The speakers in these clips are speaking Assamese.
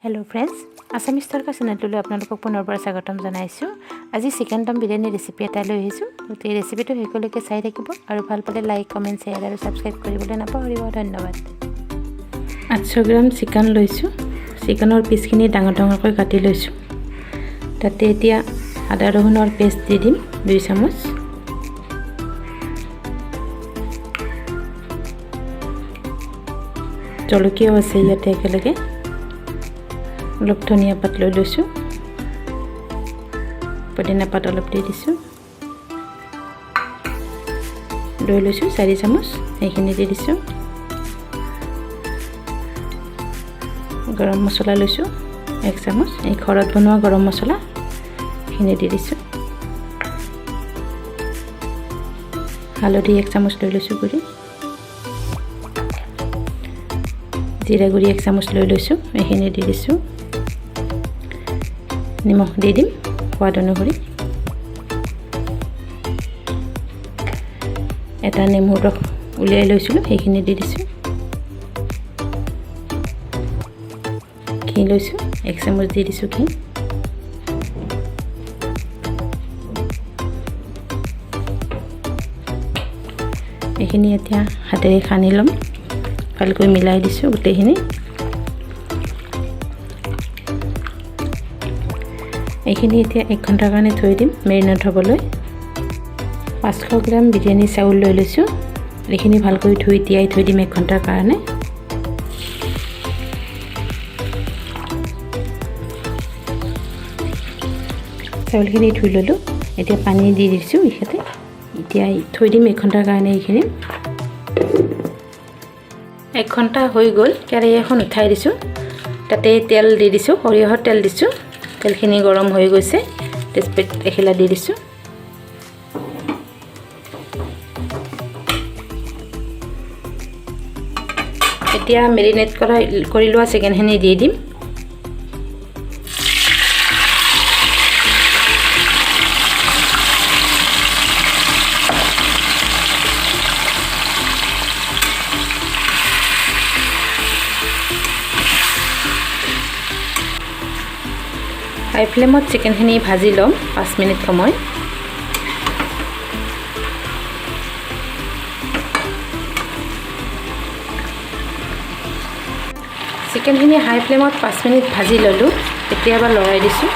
हेलो फ्रेंड्स आसामी स्टार चेनेलटोলৈ আপোনালোকক পুনৰবাৰ স্বাগতম জনাইছো। আজি চিকেন দম বিৰিয়ানী ৰেচিপি এটা লৈ আহিছো। তো এই ৰেচিপিটো শেষলৈকে চাই থাকিব আৰু ভাল পালে লাইক কমেন্ট শেয়াৰ আৰু সাবস্ক্ৰাইব কৰিবলৈ নাপাহৰিব। ধন্যবাদ। 800 গ্ৰাম চিকেন লৈছো। চিকেনৰ পিচখিনি ডাঙৰ ডাঙৰকৈ কাটি লৈছো। তাতে এতিয়া আদা ৰহুনৰ পেষ্ট দি দিম 2 চামুচ। জলকীয়া আছে ইয়াতে একেলগে। অলপ ধনিয়া পাত লৈ লৈছো। পুদিনা পাত অলপ দি দিছো। দৈ লৈছো 4 চামুচ, এইখিনি দি দিছো। গৰম মছলা লৈছো 1 চামুচ, এই ঘৰত বনোৱা গৰম মছলা খিনি দি দিছো। হালধি 1 চামুচ লৈ লৈছো গুড়ি। জিৰা গুড়ি 1 চামুচ লৈ লৈছো, এইখিনি দি দিছো। নিমখ দি দিম সোৱাদ অনুসৰি। এটা নেমুৰ ৰস উলিয়াই লৈছিলোঁ, সেইখিনি দি দিছোঁ। ঘি লৈছোঁ 1 চামুচ দি দিছোঁ ঘি। এইখিনি এতিয়া হাতেৰে সানি ল'ম। ভালকৈ মিলাই দিছোঁ গোটেইখিনি। এইখিনি এতিয়া 1 ঘণ্টাৰ কাৰণে থৈ দিম মেৰিনেট হ'বলৈ। 500 গ্ৰাম বিৰিয়ানী চাউল লৈ লৈছোঁ। এইখিনি ভালকৈ ধুই তিয়াই থৈ দিম 1 ঘণ্টাৰ কাৰণে। চাউলখিনি ধুই ল'লোঁ। এতিয়া পানী দি দিছোঁ ইয়াতে। এতিয়া থৈ দিম 1 ঘণ্টাৰ কাৰণে এইখিনি। 1 ঘণ্টা হৈ গ'ল। কেৰাহী এখন উঠাই দিছোঁ। তাতে তেল দি দিছোঁ, সৰিয়হৰ তেল দিছোঁ। তেলখিনি গৰম হৈ গৈছে। তেজপাত এখিলা দি দিছোঁ। এতিয়া মেৰিনেট কৰি লোৱা চিকেনখিনি দি দিম। হাই ফ্লেমত চিকেনখিনি ভাজি ল'ম 5 মিনিট সময়। চিকেনখিনি হাই ফ্লেমত 5 মিনিট ভাজি ল'লোঁ। এতিয়া এবাৰ লৰাই দিছোঁ।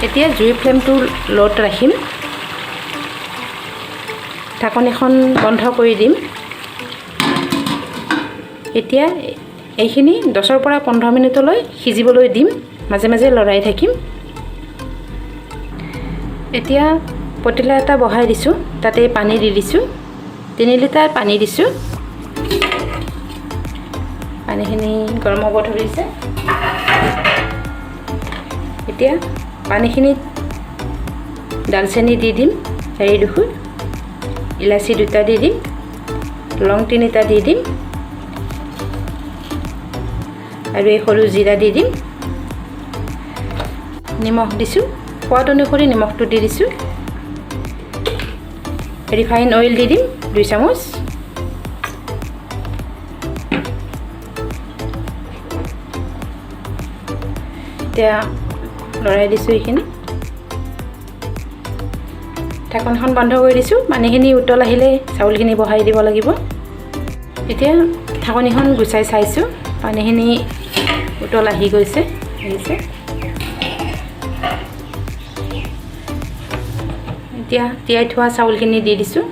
এতিয়া জুইৰ ফ্লেমটো ল'ত ৰাখিম। ঢাকন এখন বন্ধ কৰি দিম। এতিয়া এইখিনি 10 পৰা 15 মিনিটলৈ সিজিবলৈ দিম। মাজে মাজে লৰাই থাকিম। এতিয়া পতিলা এটা বহাই দিছোঁ। তাতে পানী দি দিছোঁ। 3 লিটাৰ পানী দিছোঁ। পানীখিনি গৰম হ'ব ধৰিছে। এতিয়া পানীখিনিত দালচেনি দি দিম 4 টুকুৰ, ইলাচি 2টা দি দিম, লং 3টা দি দিম আৰু এই সৰু জিৰা দি দিম। নিমখ দিছোঁ, সোৱাদ অনুসৰি নিমখটো দি দিছোঁ। ৰিফাইন অইল দি দিম 2 চামুচ। এতিয়া লৰাই দিছোঁ এইখিনি। ঢাকনখন বন্ধ কৰি দিছোঁ। পানীখিনি উতল আহিলে চাউলখিনি বহাই দিব লাগিব। এতিয়া ঢাকনিখন গুচাই চাইছোঁ। পানীখিনি উতল আহি গৈছে। এতিয়া তিয়াই থোৱা চাউলখিনি দি দিছোঁ।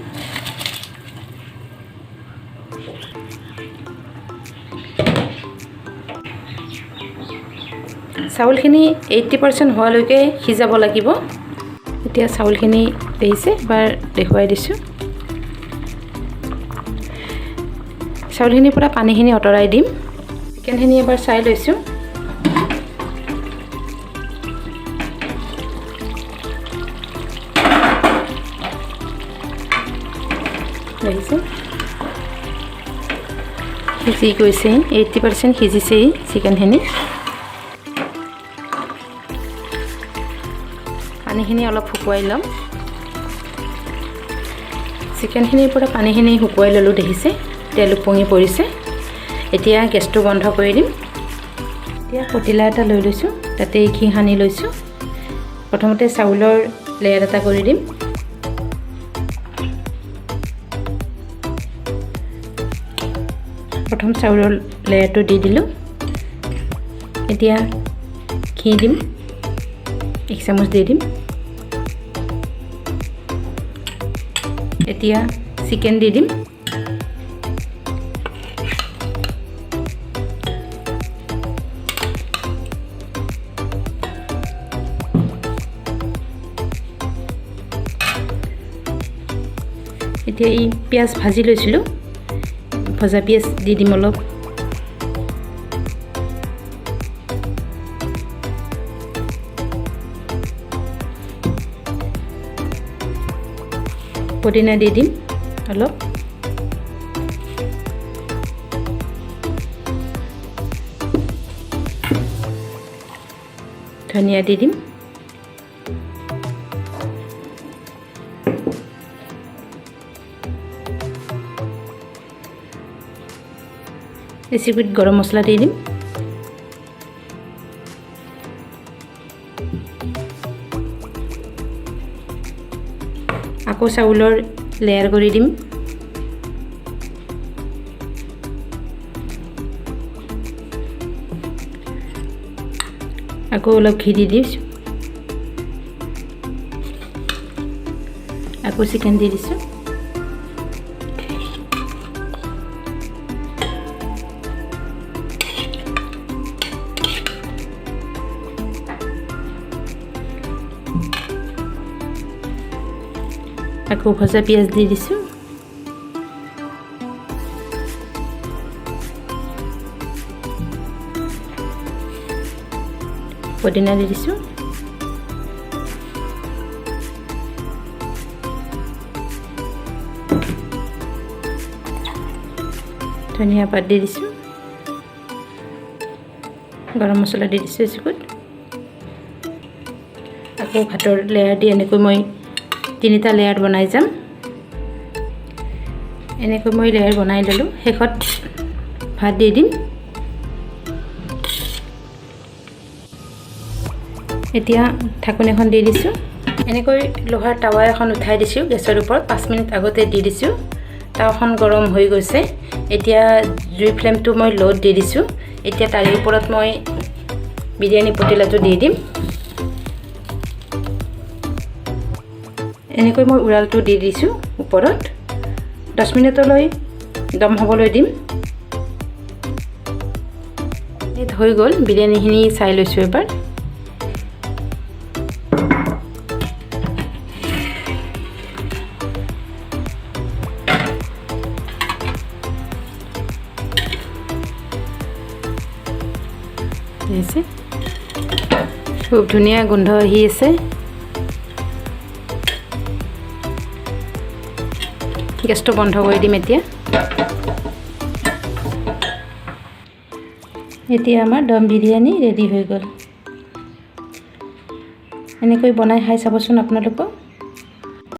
চাউলখিনি 80% হোৱালৈকে সিজাব লাগিব। এতিয়া চাউলখিনি দেইছে, এবাৰ দেখুৱাই দিছোঁ। চাউলখিনিৰ পৰা পানীখিনি আঁতৰাই দিম। চিকেনখিনি এবাৰ চাই লৈছোঁ। দেখিছোঁ সিজি গৈছে। 80% সিজিছেই চিকেনখিনি। পানীখিনি অলপ শুকুৱাই ল'ম। চিকেনখিনিৰ পৰা পানীখিনি শুকুৱাই ল'লোঁ, দেখিছে তেল উপঙি পৰিছে। এতিয়া গেছটো বন্ধ কৰি দিম। এতিয়া পতিলা এটা লৈ লৈছোঁ, তাতে ঘি সানি লৈছোঁ। প্ৰথমতে চাউলৰ লেয়াৰ এটা কৰি দিম। প্ৰথম চাউলৰ লেয়াৰটো দি দিলোঁ। এতিয়া ঘি দিম, 1 চামুচ দি দিম। এতিয়া চিকেন দি দিম। এতিয়া এই পিঁয়াজ ভাজি লৈছিলোঁ, ভজা পিঁয়াজ দি দিম অলপ। পুদিনা দি দিম অলপ। ধনিয়া দি দিম। ৰেচিপিত গৰম মছলা দি দিম। আকৌ চাউলৰ লেয়াৰ কৰি দিম। আকৌ অলপ ঘি দি দিছোঁ। আকৌ চিকেন দি দিছোঁ। আকৌ ভজা পিঁয়াজ দি দিছোঁ। পুদিনা দি দিছোঁ। ধনিয়া পাত দি দিছোঁ। গৰম মছলা দি দিছোঁ এচিকুট। আকৌ ভাতৰ লেয়াৰ দি এনেকৈ মই 3টা লেয়াৰ বনাই যাম। এনেকৈ মই লেয়াৰ বনাই ল'লোঁ। শেষত ভাত দি দিম। এতিয়া ঢাকোন এখন দি দিছোঁ। এনেকৈ লোহাৰ টাৱা এখন উঠাই দিছোঁ গেছৰ ওপৰত। 5 মিনিট আগতে দি দিছোঁ। টাৱাখন গৰম হৈ গৈছে। এতিয়া জুই ফ্লেমটো মই ল'ত দি দিছোঁ। এতিয়া তাৰে ওপৰত মই বিৰিয়ানী পতিলাটো দি দিম। এনেকৈ মই উৰালটো দি দিছোঁ ওপৰত। 10 মিনিটলৈ দম হ'বলৈ দিম। হৈ গ'ল। বিৰিয়ানীখিনি চাই লৈছোঁ এবাৰ। খুব ধুনীয়া গোন্ধ আহি আছে। গেছটো বন্ধ কৰি দিম এতিয়া। এতিয়া আমাৰ দম বিৰিয়ানী ৰেডি হৈ গ'ল। এনেকৈ বনাই খাই চাবচোন আপোনালোকেও।